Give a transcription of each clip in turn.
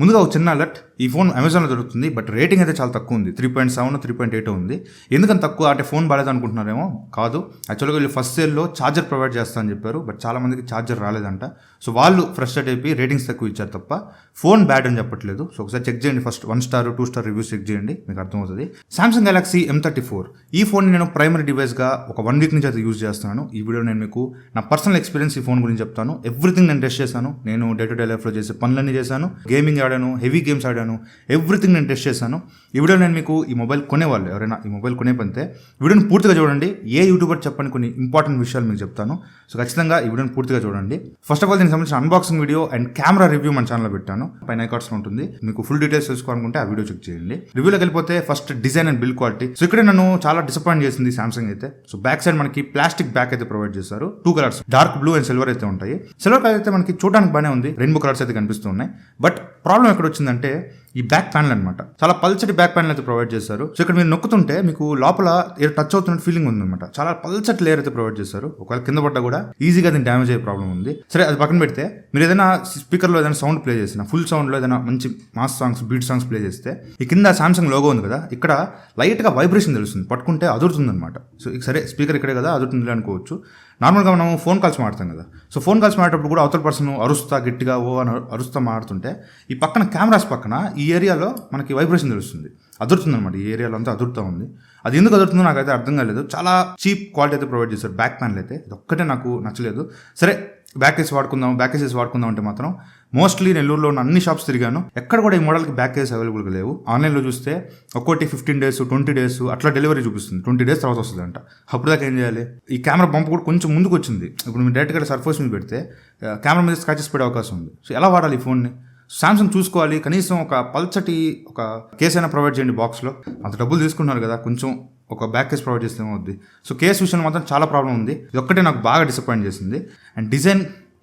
ముందుగా ఒక చిన్న అలర్ట్, ఈ ఫోన్ అమెజాన్లో దొరుకుతుంది, బట్ రేటింగ్ అయితే చాలా తక్కువ ఉంది. 3.7 3.8 ఉంది. ఎందుకని తక్కువ అంటే ఫోన్ బాగాలేదు అనుకుంటున్నారేమో, కాదు. యాక్చువల్గా వీళ్ళు ఫస్ట్ సేల్లో ఛార్జర్ ప్రొవైడ్ చేస్తామని చెప్పారు, బట్ చాలా మందికి ఛార్జర్ రాలేదంట. సో వాళ్ళు ఫ్రస్ట్రేట్ అయిపోయి రేటింగ్స్ తక్కువ ఇచ్చారు తప్ప ఫోన్ బ్యాడ్ అని చెప్పట్లేదు. సో ఒకసారి చెక్ చేయండి, first 1 star 2 star reviews check చేయండి, మీకు అర్థమవుతుంది. సామ్సంగ్ గెలాక్సీ M34 ఈ ఫోన్ నేను ప్రైమరీ డివైస్గా ఒక 1 వీక్ నుంచి అయితే యూజ్ చేస్తున్నాను. ఈ వీడియో నేను మీకు నా పర్సనల్ ఎక్స్పీరియన్స్ ఈ ఫోన్ గురించి చెప్తాను. ఎవ్రీథింగ్ నేను టెస్ట్ చేశాను. నేను డే టు డే లైఫ్లో చేసే పనులన్నీ చేశాను, గేమింగ్ ఆడాను, హెవీ గేమ్స్ ఆడాను, ఎవ్రీథింగ్ నేను టెస్ట్ చేశాను. ఈ వీడియో నేను మీకు ఈ మొబైల్ కొనేవాళ్ళు ఎవరైనా ఈ మొబైల్ కొనే పంతే వీడియోని పూర్తిగా చూడండి. ఏ యూట్యూబర్ చెప్పని కొన్ని ఇంపార్టెంట్ విషయాలు మీకు చెప్తాను. సో ఖచ్చితంగా ఈ వీడియోని పూర్తిగా చూడండి. ఫస్ట్ ఆఫ్ ఆల్ దీనికి సంబంధించిన unboxing video and camera review మన ఛానల్లో పెట్టాను, పైన ఐకార్డ్స్లో ఉంటుంది. మీకు ఫుల్ డీటెయిల్స్ తెలుసుకోవాలనుకుంటే ఆ వీడియో చెక్ చేయండి. రివ్యూలోకి వెళ్ళిపోతే first design and build quality. So ఇక్కడ నన్ను చాలా డిసప్పాయింట్ చేసింది సామ్సంగ్ అయితే. సో బ్యాక్ సైడ్ మనకి ప్లాస్టిక్ బ్యాక్ అయితే ప్రొవైడ్ చేశారు. 2 colours, dark blue and silver అయితే ఉంటాయి. సిల్వర్ కలర్ అయితే మనకి చూడడానికి బాగానే ఉంది, రెయిన్బో కలర్స్ అయితే కనిపిస్తూ ఉన్నాయి. బట్ ప్రాబ్లం ఎక్కడ వచ్చిందంటే ఈ బ్యాక్ ప్యానల్ అనమాట. చాలా పల్చటి బ్యాక్ ప్యానల్ అయితే ప్రొవైడ్ చేశారు. సో ఇక్కడ మీరు నొక్కుతుంటే మీకు లోపల టచ్ అవుతున్న ఫీలింగ్ ఉందన్నమాట. చాలా పల్చటి లేయర్ అయితే ప్రొవైడ్ చేశారు. ఒకవేళ కింద పడ్డా కూడా ఈజీగా దీన్ని డ్యామేజ్ అయ్యే ప్రాబ్లం ఉంది. సరే, అది పక్కన పెడితే మీరు ఏదైనా స్పీకర్లో ఏదైనా సౌండ్ ప్లే చేసిన, ఫుల్ సౌండ్లో ఏదైనా మంచి mass songs, beat songs play చేస్తే ఈ కింద సామ్సంగ్ లోగో ఉంది కదా, ఇక్కడ లైట్గా వైబ్రేషన్ తెలుస్తుంది, పట్టుకుంటే అదురుతుంది అనమాట. సో సరే, స్పీకర్ ఇక్కడే కదా అదురుతుంది అనుకోవచ్చు. నార్మల్గా మనం ఫోన్ కాల్స్ మాడతాం కదా, సో ఫోన్ కాల్స్ మాడేటప్పుడు కూడా అవతల పర్సన్ అరుస్తా గట్టిగా అని అరుస్తా మాడుతుంటే ఈ పక్కన కెమెరాస్ పక్కన ఈ ఏరియాలో మనకి వైబ్రేషన్ తెలుస్తుంది, అదురుతుంది అనమాట. ఈ ఏరియాలో అంతా అదురుతూ ఉంది. అది ఎందుకు అదురుతుందో నాకైతే అర్థం కాలేదు. చాలా చీప్ క్వాలిటీ అయితే ప్రొవైడ్ చేశారు బ్యాక్ ప్యానల్ అయితే. ఇది ఒక్కటే నాకు నచ్చలేదు. సరే, బ్యాక్ కేస్ వాడుకుందాం అంటే మాత్రం మోస్ట్లీ నెల్లూరులో ఉన్న అన్ని షాప్స్ తిరిగాను, ఎక్కడ కూడా ఈ మోడల్కి బ్యాక్ కేస్ అవైలబుల్గా లేవు. ఆన్లైన్లో చూస్తే ఒక్కోటి 15 days 20 days అట్లా డెలివరీ చూపిస్తుంది. 20 days తర్వాత వస్తుందంట. అప్పుడు దాకా ఏం చేయాలి? ఈ కెమెరా బంప్ కూడా కొంచెం ముందుకు వచ్చింది. ఇప్పుడు మీరు డైరెక్ట్గా సర్ఫేస్ మీద పెడితే కెమెరా మీద స్క్రాచెస్ పడే అవకాశం ఉంది. సో ఎలా వాడాలి ఈ ఫోన్ని? సామ్సంగ్ చూసుకోవాలి, కనీసం ఒక పల్చటి ఒక కేస్ అయినా ప్రొవైడ్ చేయండి బాక్స్లో. అంత డబ్బులు తీసుకున్నారు కదా, కొంచెం ఒక బ్యాక్ కేస్ ప్రొవైడ్ చేస్తే ఏమవుద్ది? సో కేస్ విషయంలో మాత్రం చాలా ప్రాబ్లం ఉంది. ఇది ఒక్కటే నాకు బాగా డిసప్పాయింట్ చేసింది. అండ్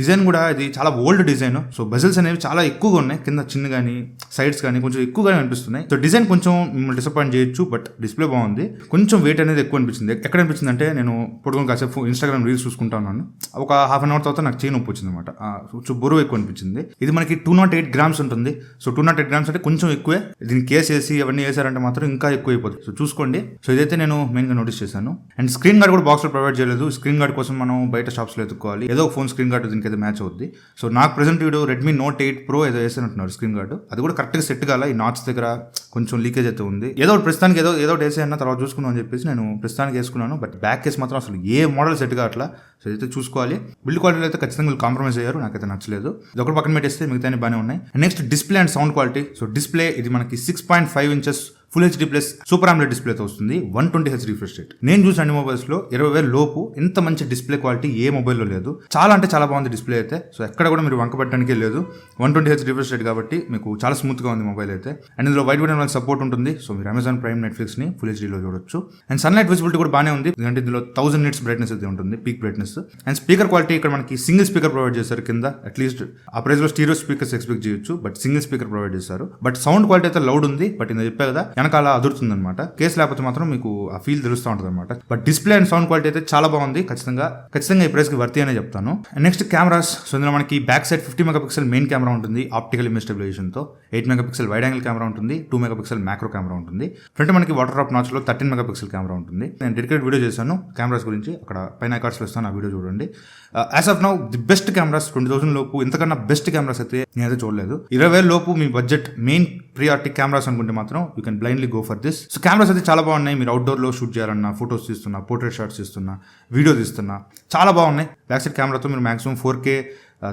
డిజైన్ కూడా ఇది చాలా ఓల్డ్ డిజైన్. సో బెజల్స్ అనేవి చాలా ఎక్కువగా ఉన్నాయి, కింద చిన్న కానీ సైడ్స్ కానీ కొంచెం ఎక్కువగా అనిపిస్తున్నాయి. సో డిజైన్ కొంచెం మిమ్మల్ని డిసప్పాయింట్ చేయొచ్చు, బట్ డిస్ప్లే బాగుంది. కొంచెం వెయిట్ అనేది ఎక్కువ అనిపించింది. ఎక్కడ అనిపించింది అంటే, నేను పొడుగుని కాసేపు ఇన్స్టాగ్రామ్ రీల్స్ చూసుకుంటా ఉన్నాను. ఒక హాఫ్ అన్ అవర్ తర్వాత నాకు చేయి నొప్పి వచ్చింది అనమాట. కొంచెం బరువు ఎక్కువ అనిపించింది. ఇది మనకి 208 grams ఉంటుంది. సో 208 grams అంటే కొంచెం ఎక్కువే. దీన్ని కేస్ వేసి అవన్నీ వేసారంటే మాత్రం ఇంకా ఎక్కువ అయిపోతుంది. సో చూసుకోండి. సో ఇదైతే నేను మెయిన్గా నోటీస్ చేశాను. అండ్ స్క్రీన్ గార్డ్ కూడా బాక్స్లో ప్రొవైడ్ చేయలేదు. స్క్రీన్ గార్డ్ కోసం మనం బయట షాప్స్లో ఎత్తుకోవాలి. ఏదో ఫోన్ స్క్రీన్ గార్డ్ దీనికి అయితే మ్యాచ్ అవుద్ది. సో నాకు present video Redmi Note 8 Pro ఏదో వేసానంటున్నారు స్క్రీన్ గార్డు. అది కూడా కరెక్ట్గా సెట్ కాల. ఈ నాట్స్ దగ్గర కొంచెం లీకేజ్ అయితే ఉంది. ఏదో ప్రస్తుతానికి ఏదో వేసేయన్నా తర్వాత చూసుకున్నాం అని చెప్పేసి నేను ప్రస్తుతానికి వేసుకున్నాను. బట్ బ్యాక్ కేస్ మాత్రం అసలు ఏ మోడల్ సెట్ కావట్లా. సో అయితే చూసుకోవాలి. బిల్డ్ క్వాలిటీలో అయితే ఖచ్చితంగా వీళ్ళు కాంప్రమైజ్ అయ్యారు, నాకైతే నచ్చలేదు. ఇది ఒకటి పక్కన పెట్టేస్తే మిగతా బాగానే ఉన్నాయి. Next display and sound quality. So display ఇది మనకి 6.5 inches full HD plus super AMOLED డిస్ప్లేతో వస్తుంది. 120 Hz రిఫ్రెష్ రేట్. నేను చూసిన అన్ని మొబైల్స్లో 20,000 లోపు ఇంత మంచి డిస్ప్లే క్వాలిటీ ఏ మొబైల్లో లేదు. చాలా అంటే చాలా బాగుంది డిస్ప్లే అయితే. సో ఎక్కడ కూడా మీరు వంక పెట్టడానికే లేదు. 120 Hz రిఫ్రెష్ రేట్ కాబట్టి మీకు చాలా స్మూత్గా ఉంది మొబైల్ అయితే. అండ్ ఇందులో వైడ్ బటన్ వాళ్ళకి సపోర్ట్ ఉంటుంది. సో మీరు అమెజాన్ ప్రైమ్, నెట్ఫ్లిక్స్ని ఫుల్ హెచ్డీలో చూడొచ్చు. అండ్ సన్లైట్ విజిబిలిటీ కూడా బాగానే ఉంది, ఎందుకంటే ఇందులో 1000 nits బ్రైట్నెస్ అయితే ఉంటుంది, peak brightness. And speaker quality ఇక్కడ మనకి సింగిల్ స్పీకర్ ప్రొవైడ్ చేశారు కింద. అట్లీస్ట్ ఆ ప్రైస్లో స్టీరియో స్పీకర్స్ ఎక్స్పెక్ట్ చేయొచ్చు, బట్ సింగిల్ స్పీకర్ ప్రొవైడ్ చేశారు. బట్ సౌండ్ క్వాలిటీ అయితే లౌడ్ ఉంది. బట్ ఇందులో చెప్పే కదా, వెనకాల అదురుతుంది అనమాట. కేసు లేకపోతే మాత్రం మీకు ఆ ఫీల్ తెలుస్తూ ఉంటుంది అనమాట. But display and sound quality అయితే చాలా బాగుంది. ఖచ్చితంగా ఈ ప్రైస్ కి వర్తి అనే చెప్తాను. Next cameras. సో ఇందులో మనకి back side 50 MP main camera ఉంటుంది ఆప్టికల్ ఇమేజ్ స్టెబిలైజేషన్ తో. 8 MP వైడ్ యాంగిల్ కెమెరా ఉంటుంది. 2 MP మ్యాక్రో కెమెరా ఉంటుంది. ఫ్రంట్ మనకి వాటర్ డ్రాప్ నాచ్ లో 13 MP కెమెరా ఉంటుంది. నేను డెడికేట్ వీడియో చేశాను కెమెరాస్ గురించి, అక్కడ పైన ఐకార్డ్స్ ఇస్తాను, ఆ వీడియో చూడండి. As of now the best cameras 20,000 లోపు ఇంతకన్నా బెస్ట్ కెమెరాస్ అయితే నేనైతే చూడలేదు. 20,000 లోపు మీ బడ్జెట్ మెయిన్ ప్రియారిటీ కెమెరాస్ అనుకుంటే మాత్రం you can blindly go for this. So cameras అయితే చాలా బాగున్నాయి. మీరు అవుట్డోర్లో షూట్ చేయాలన్నా, ఫోటోస్ తీస్తున్నా, పోర్ట్రేట్ షాట్స్ తీస్తున్నా, వీడియో తీస్తున్నా చాలా బాగున్నాయి. బ్యాక్ సైడ్ కెమెరాతో మీరు మాక్సిమం 4K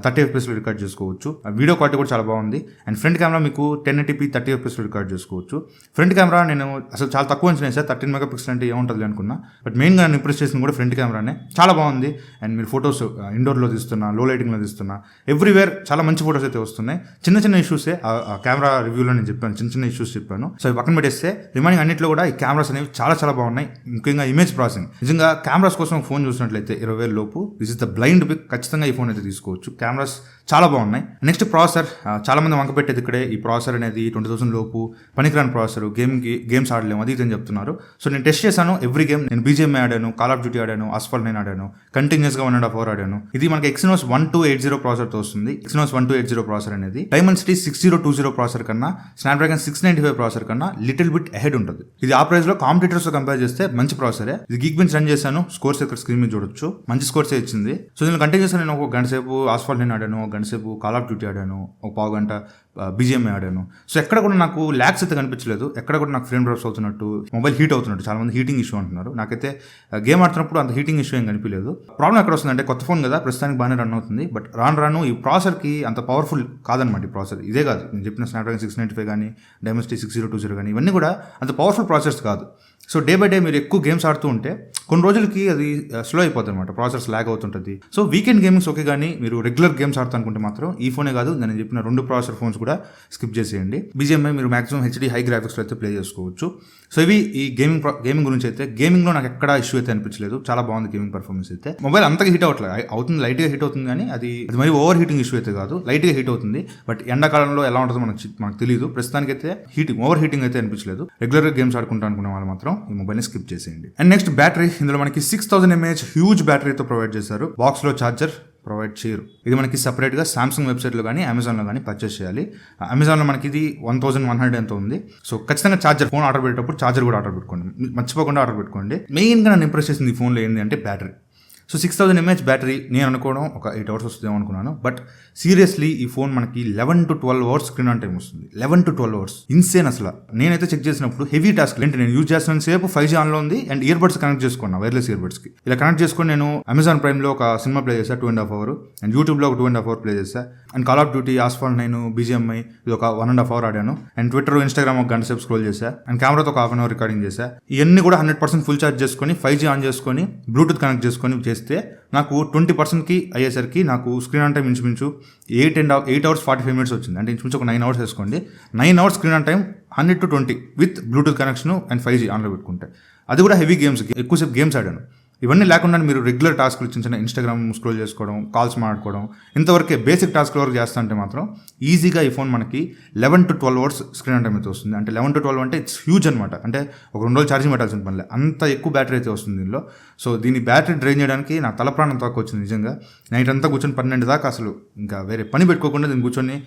30 FPS రికార్డ్ చేసుకోవచ్చు. వీడియో క్వాలిటీ కూడా చాలా బాగుంది. అండ్ ఫ్రంట్ కెమెరా మీకు 1080p 30 FPS రికార్డ్ చేసుకోవచ్చు. ఫ్రంట్ కెమెరా నేను అసలు చాలా తక్కువ అంచనా సార్, 13 MP అంటే ఏముంటుంది అనుకున్నా. బట్ మెయిన్గా నేను ఇంప్రెస్ చేసింది కూడా ఫ్రంట్ కెమెరానే, చాలా బాగుంది. అండ్ మీరు ఫోటోస్ ఇండోర్లో తీస్తున్నా, లో లైటింగ్లో తీస్తున్నా, ఎవ్రీవేర్ చాలా మంచి ఫోటోస్ అయితే వస్తున్నాయి. చిన్న ఇష్యూసే ఆ కెమెరా రివ్యూలో నేను చెప్పాను, చిన్న ఇష్యూస్ చెప్పాను. సో పక్కన పెట్టేస్తే రిమైనింగ్ అన్నింటిలో కూడా ఈ కెమెరాస్ అనేవి చాలా బాగున్నాయి. ముఖ్యంగా ఇమేజ్ ప్రాసెసింగ్. నిజంగా కెమెరాస్ కోసం ఫోన్ చూసినట్లయితే 20,000 లోపు this is the blind pick. ఖచ్చితంగా ఈ ఫోన్ అయితే తీసుకోవచ్చు. కెమెరాస్ చాలా బాగున్నాయి. నెక్స్ట్ ప్రాసెసర్, చాలా మంది వంక పెట్టేది ఇక్కడే. ఈ ప్రాసెసర్ అనేది 20,000 లోపు పనికిరాని ప్రాసెసర్, గేమ్స్ ఆడలేము అది ఇదని చెప్తున్నారు. సో నేను టెస్ట్ చేశాను ఎవ్రీ గేమ్. నేను BGMI ఆడాను, కాల్ ఆఫ్ డ్యూటీ ఆడాను, అస్ఫాల్ట్ 9 ఆడాను, కంటిన్యూస్గా 1.5 hours ఆడాను. ఇది మనకి Exynos 1280 ప్రాసెసర్తో వస్తుంది. Exynos 1280 ప్రాసెసర్ అనేది Dimensity 6020 ప్రాసెసర్ కన్నా, Snapdragon 695 ప్రాసెసర్ కన్నా లిటిల్ బిట్ అహెడ్ ఉంటుంది. ఇది ఆ ప్రైస్ లో కాంపిటీటర్స్ తో కంపేర్ చేస్తే మంచి ప్రాసెసరే. ఇది గీక్ బెంచ్ రన్ చేశాను, స్కోర్స్ ఇక్కడ స్క్రీన్ మీద చూడొచ్చు, మంచి స్కోర్స్ ఇచ్చింది. సో నేను కంటిన్యూస్ నేను ఒక గంట సేపు అస్ఫాల్ట్ 9 ఆడాను, ఒక గంట సేపు కాల్ ఆఫ్ డ్యూటీ ఆడాను, ఒక పావు గంట BGMI ఆడాను. సో ఎక్కడ కూడా నాకు ల్యాగ్స్ అయితే కనిపించలేదు, ఎక్కడ కూడా నాకు ఫ్రేమ్ డ్రాప్స్ అవుతున్నట్టు, మొబైల్ హీట్ అవుతున్నట్టు. చాలా మంది హీటింగ్ ఇష్యూ అంటున్నారు, నాకైతే గేమ్ ఆడుతున్నప్పుడు అంత హీటింగ్ ఇష్యూ ఏం కనిపించలేదు. ప్రాబ్లం ఎక్కడ వస్తుందంటే కొత్త ఫోన్ కదా, ప్రస్తుతానికి బాగానే రన్ అవుతుంది, బట్ రాను ఈ ప్రాసెసర్కి అంత పవర్ఫుల్ కాదనమాట. ఈ ప్రాసెసర్ ఇదే కాదు, నేను చెప్పిన Snapdragon 695 కానీ, Dimensity 6020 కానీ, ఇవన్నీ కూడా అంత పవర్ఫుల్ ప్రాసెసర్స్ కాదు. సో డే బై డే మీరు ఎక్కువ గేమ్స్ ఆడుతూ ఉంటే కొన్ని రోజులకి అది స్లో అయిపోతుంది అనమాట, ప్రాసెస్ ల్యాగ్ అవుతుంటుంది. సో వీకెండ్ గేమింగ్స్ ఓకే, కానీ మీరు రెగ్యులర్ గేమ్స్ ఆడుతూ అనుకుంటే మాత్రం ఈ ఫోనే కాదు, నేను చెప్పిన 2 ప్రాసెసర్ ఫోన్స్ కూడా స్కిప్ చేసేయండి. BGMI మీరు మాక్సిమం HD హై గ్రాఫిక్స్లో అయితే ప్లే చేసుకోవచ్చు. సో ఇవి ఈ గేమింగ్ గురించి అయితే. గేమింగ్లో నాకు ఎక్కడ ఇష్యూ అయితే అనిపించలేదు, చాలా బాగుంది గేమింగ్ పర్ఫార్మెన్స్ అయితే. మొబైల్ అంతగా హీట్ అవుతుంది, లైట్గా హీట్ అవుతుంది, కానీ అది మరి ఓవర్ హీటింగ్ ఇష్యూ అయితే కాదు, లైట్గా హీట్ అవుతుంది. బట్ ఎండాకాలంలో ఎలా ఉంటుందో మనకు తెలియదు. ప్రస్తుతానికి అయితే ఓవర్ హీటింగ్ అయితే అనిపించలేదు. రెగ్యులర్గా గేమ్స్ ఆడుకుంటా అనుకునే వాళ్ళు మాత్రం ఈ మొబైల్ని స్కిప్ చేసేయండి. అండ్ నెక్స్ట్ బ్యాటరీ, ఇందులో మనకి 6000 mAh హ్యూజ్ బ్యాటరీతో ప్రొవైడ్ చేశారు. బాక్స్లో ఛార్జర్ ప్రొవైడ్ చేయరు. ఇది మనకి సపరేట్గా సామ్సంగ్ వెబ్సైట్లో కానీ అమెజాన్లో కానీ పర్చేస్ చేయాలి. అమెజాన్లో మనకి ఇది 1100 ఎంతో ఉంది. సో ఖచ్చితంగా ఛార్జర్, ఫోన్ ఆర్డర్ పెట్టేటప్పుడు ఛార్జర్ కూడా ఆర్డర్ పెట్టుకోండి, మర్చిపోకుండా ఆర్డర్ పెట్టుకోండి. మెయిన్గా నన్ను ఇంప్రెస్ చేసింది ఈ ఫోన్లో ఏంటి అంటే బ్యాటరీ. సో 6000 mAh బ్యాటరీ, నేను అనుకోవడం ఒక 8 hours వస్తుందేమో అనుకున్నాను, బట్ సీరియస్లీ ఈ ఫోన్ మనకి 11 to 12 hours screen on time వస్తుంది. 11 to 12 hours ఇన్సేన్ అసలు. నేనైతే చెక్ చేసినప్పుడు హెవీ టాస్క్ ఏంటి, నేను యూజ్ చేస్తున్న సేపు 5G ఆన్లో ఉంది అండ్ ఇయర్ బడ్స్ కనెక్ట్ చేసుకున్నా, వైర్లెస్ ఇయర్ బడ్స్కి. ఇలా కనెక్ట్ చేసుకొని నేను అమెజాన్ ప్రైమ్లో ఒక సినిమా ప్లే చేసా 2.5 hours, అండ్ యూట్యూబ్లో ఒక 2.5 hours ప్లే చేసా, and call of duty, asphalt 9, BGMI ఇది ఒక 1.5 hours ఆడాను, అండ్ ట్విట్టర్, ఇన్స్టాగ్రామ్ ఒక గంట సేపు స్క్రోల్ చేశా, అండ్ కెమెరాతో ఒక 1/2 hour రికార్డింగ్ చేశా. ఇవన్నీ కూడా 100% ఫుల్ ఛార్జ్ చేసుకొని 5G ఆన్ చేసుకొని బ్లూటూత్ కనెక్ట్ చేసుకొని చేస్తే నాకు 20%కి అయ్యేసరికి నాకు స్క్రీన్ ఆన్ టైం ఇంచుమించు 8 hours 45 minutes వచ్చింది. అంటే ఇంచుమించు ఒక 9 hours వేసుకోండి. 9 hours screen on time 100 to 20 with Bluetooth connection and 5G ఆన్లో పెట్టుకుంటే. అది కూడా హెవీ గేమ్స్, ఎక్కువసేపు గేమ్స్ ఆడాను. ఇవన్నీ లేకుండా మీరు రెగ్యులర్ టాస్క్లు చిన్న ఇన్స్టాగ్రామ్ స్క్రోల్ చేసుకోవడం, కాల్స్ మాట్లాడుకోవడం, ఇంతవరకే బేసిక్ టాస్క్ల వరకు చేస్తా అంటే మాత్రం ఈజీగా ఈ ఫోన్ మనకి 11 to 12 hours screen on time అయితే వస్తుంది. అంటే 11 to 12 అంటే ఇట్స్ హ్యూజ్ అనమాట. అంటే ఒక 2 రోజులు ఛార్జింగ్ పెట్టాల్సిన పనిలే, అంత ఎక్కువ బ్యాటరీ అయితే వస్తుంది దీనిలో. సో దీని బ్యాటరీ డ్రైన్ చేయడానికి నా తల ప్రాణం తక్కువ వచ్చింది నిజంగా. నైట్ అంతా కూర్చొని 12 దాకా అసలు ఇంకా వేరే పని పెట్టుకోకుండా దీన్ని కూర్చొని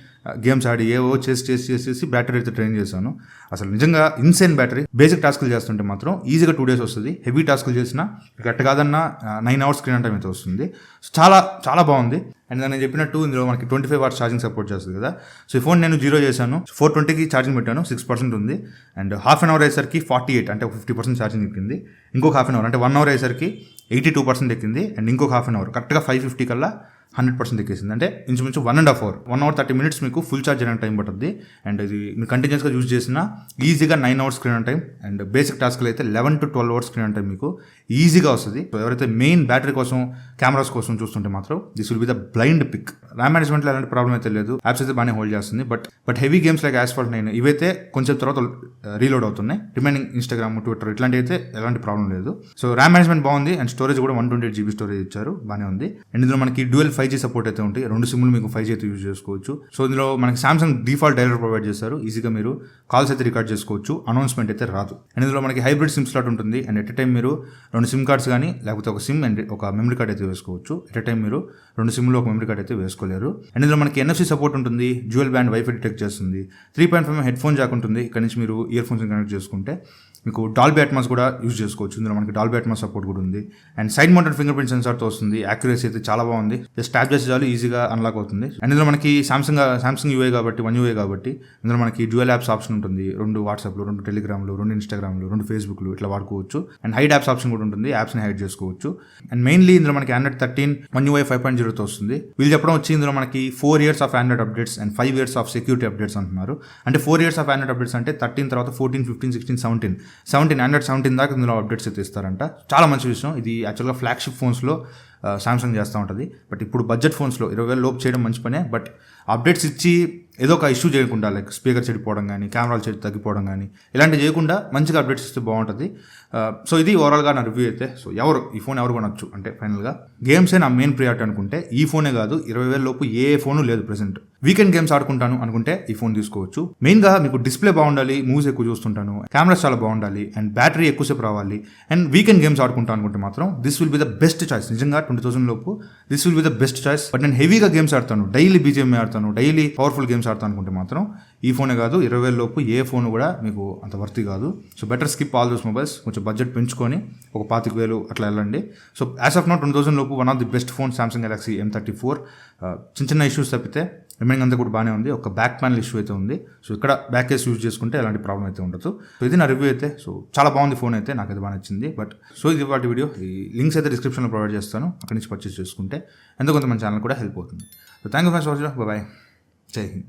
గేమ్స్ ఆడి ఏవో చేసి బ్యాటరీ అయితే డ్రైన్ చేశాను. అసలు నిజంగా ఇన్సేన్ బ్యాటరీ. బేసిక్ టాస్క్లు చేస్తుంటే మాత్రం ఈజీగా 2 days వస్తుంది. హెవీ టాస్క్లు చేసినా గట్ట కాదన్నా 9 hours స్క్రీన్ టైం అయితే వస్తుంది. చాలా చాలా బాగుంది. అండ్ నేను చెప్పినట్టు ఇందులో మనకి 25 hours ఛార్జింగ్ సపోర్ట్ చేస్తుంది కదా. సో ఈ ఫోన్ నేను 0 చేశాను, 420కి ఛార్జింగ్ పెట్టాను, 6% ఉంది. అండ్ హాఫ్ అన్ అవర్ అయ్యేసరికి 48, అంటే 50% ఛార్జింగ్ ఎక్కింది. ఇంకొక హాఫ్ అన్ అవర్ అంటే 1 hour అయ్యేసరికి 82% ఎక్కింది. అండ్ ఇంకొక హాఫ్ అన్ అవర్ కరెక్ట్గా 550 కల్లా 100% ఎక్కేసింది. అంటే ఇంచుమించు 1.5 hours, 1 hour 30 minutes మీకు ఫుల్ ఛార్జ్ చేయడానికి టైం పడుతుంది. అండ్ ఇది మీరు కంటిన్యూస్గా యూజ్ చేసినా ఈజీగా 9 hours screen time, and basic టాస్క్లు అయితే 11 to 12 hours స్క్రీన్ టైం మీకు ఈజీగా వస్తుంది. సో ఎవరైతే మెయిన్ బ్యాటరీ కోసం, కెమెరాస్ కోసం చూస్తుంటే మాత్రం this will be the blind pick. RAM మేనేజ్మెంట్లో ఎలాంటి ప్రాబ్లం అయితే లేదు, యాప్స్ అయితే బాగానే హోల్డ్ చేస్తుంది. But heavy games like asphalt 9 ఇవైతే కొంచెం తర్వాత రీలోడ్ అవుతున్నాయి. రిమైనింగ్ ఇన్స్టాగ్రామ్, ట్విట్టర్ ఇట్లాంటి అయితే ఎలాంటి ప్రాబ్లం లేదు. సో ర్యామ్ మేనేజ్మెంట్ బాగుంది, అండ్ స్టోరేజ్ కూడా 128 GB స్టోరేజ్ ఇచ్చారు, బాగానే ఉంది. అండ్ ఇందులో మనకి డ్యూయల్ 5G సపోర్ట్ అయితే ఉంటుంది. 2 సిమ్లు మీకు 5G అయితే యూజ్ చేసుకోవచ్చు. సో ఇందులో మనకి సామ్సంగ్ డిఫాల్ట్ డైలర్ ప్రొవైడ్ చేస్తారు, ఈజీగా మీరు కాల్స్ అయితే రికార్డ్ చేసుకోవచ్చు, అనౌన్స్మెంట్ అయితే రాదు. అండ్ ఇందులో మనకి హైబ్రిడ్ సిమ్ స్లాట్ ఉంటుంది. అండ్ ఎట్ ఎ టైం మీరు 2 SIM కార్డ్స్ కానీ, లేకపోతే ఒక సిమ్ అండ్ ఒక మెమరీ కార్డ్ అయితే వేసుకోవచ్చు. ఎట్ ఎ టైం మీరు 2 SIMలో ఒక మెమరీ కార్డ్ అయితే వేసుకోలేరు. అండ్ ఇందులో మనకి NFC సపోర్ట్ ఉంటుంది, డ్యూయల్ బ్యాండ్ వైఫై డిటెక్ట్ చేస్తుంది, 3.5mm హెడ్ ఫోన్ జాక్ ఉంటుంది. ఇక్కడ నుంచి మీరు ఇయర్ ఫోన్స్ కనెక్ట్ చేసుకుంటే మీకు డాల్బీ అట్మాస్ కూడా యూజ్ చేసుకోవచ్చు. ఇందులో మనకి డాల్బీ అట్మాస్ సపోర్ట్ కూడా ఉంది. And side mounted fingerprint సెన్సార్తో వస్తుంది. యాక్యురసీ అయితే చాలా బాగుంది, జస్ట్ ట్యాప్ చేసే చాలు ఈజీగా అన్లాక్ అవుతుంది. అండ్ ఇందులో మనకి సామ్సంగ్ యూఐ కాబట్టి, 1 UI కాబట్టి ఇందులో మనకి డ్యూయల్ యాప్స్ ఆప్షన్ ఉంటుంది. 2 వాట్సాప్లు, 2 టెలిగ్రామ్లు, 2 ఇన్స్టాగ్రామ్లు, 2 ఫేస్బుక్లు ఇట్లా వాడుకోవచ్చు. అండ్ హైడ్ యాప్స్ ఆప్షన్ కూడా ఉంటుంది, యాప్స్ని హైడ్ చేసుకోవచ్చు. అండ్ మెయిన్లీ ఇందులో మనకి Android 13 1 UI 5.0తో వస్తుంది. వీళ్ళు చెప్పడం వచ్చి ఇందులో మనకి 4 years of Android updates and 5 years of security updates అంటున్నారు. అంటే 4 years ఆఫ్ ఆండ్రాయిడ్ అప్డేట్స్ అంటే 13 తర్వాత 14, 15, 16, 17 Android 17 దాకా ఇందులో అప్డేట్స్ అయితే ఇస్తారంట. చాలా మంచి విషయం. ఇది యాక్చువల్గా ఫ్లాగ్షిప్ ఫోన్స్లో సామ్సంగ్ చేస్తూ ఉంటుంది. బట్ ఇప్పుడు బడ్జెట్ ఫోన్స్లో 20,000 లోపు చేయడం మంచి పనే. బట్ అప్డేట్స్ ఇచ్చి ఏదో ఒక ఇష్యూ చేయకుండా లైక్ స్పీకర్ చెడిపోవడం కానీ కెమెరాలు తగ్గిపోవడం కానీ ఇలాంటివి చేయకుండా మంచిగా అప్డేట్స్ ఇస్తే బాగుంటుంది. సో ఇది ఓవరాల్గా నా రివ్యూ అయితే. సో ఈ ఫోన్ ఎవరు కొనొచ్చు అంటే ఫైనల్గా గేమ్సే నా మెయిన్ ప్రియారిటీ అనుకుంటే ఈ ఫోనే కాదు, 20,000 లోపు ఏ ఫోను లేదు ప్రెసెంట్. వీకెండ్ గేమ్స్ ఆడుకుంటాను అనుకుంటే ఈ ఫోన్ తీసుకోవచ్చు. మెయిన్గా మీకు డిస్ప్లే బాగుండాలి, మూవీస్ ఎక్కువ చూస్తుంటాను, కెమెరాస్ చాలా బాగుండాలి అండ్ బ్యాటరీ ఎక్కువసేపు రావాలి అండ్ వీకెండ్ గేమ్స్ ఆడుకుంటాను అనుకుంటే మాత్రం this will be the best choice. నిజంగా 20,000 లోపు this will be the best choice. But నేను హెవీగా గేమ్స్ ఆడతాను, డైలీ బీజిఎంఐ ఆడతాను, డైలీ పవర్ఫుల్ గేమ్స్ ఆడతాను అనుకుంటే మాత్రం ఈ ఫోనే కాదు, 20,000 లోపు ఏ ఫోన్ కూడా మీకు అంత వర్తి కాదు. So better skip all those mobiles. కొంచెం బడ్జెట్ పెంచుకొని ఒక 25,000 అట్లా వెళ్ళండి. సో యాజ్ ఆఫ్ నౌ 20,000 లోపు one of the best phone Samsung Galaxy M34. చిన్న ఇష్యూస్ తప్పితే రిమైనింగ్ అంతా కూడా బాగానే ఉంది. ఒక బ్యాక్ ప్యానల్ ఇష్యూ అయితే ఉంది. సో ఇక్కడ బ్యాక్ కేస్ యూజ్ చేసుకుంటే ఎలాంటి ప్రాబ్లం అయితే ఉండదు. సో ఇది నా రివ్యూ అయితే. సో చాలా బాగుంది ఫోన్ అయితే, నాకు అయితే బాగా నచ్చింది. బట్ సో ఇది వాటి వీడియో, ఈ లింక్స్ అయితే డిస్క్రిప్షన్లో ప్రొవైడ్ చేస్తాను, అక్కడి నుంచి పర్చేస్ చేసుకుంటే ఎంతో కొంత మన ఛానల్ కూడా హెల్ప్ అవుతుంది. So thank you for watching. Bye, జై హింద్.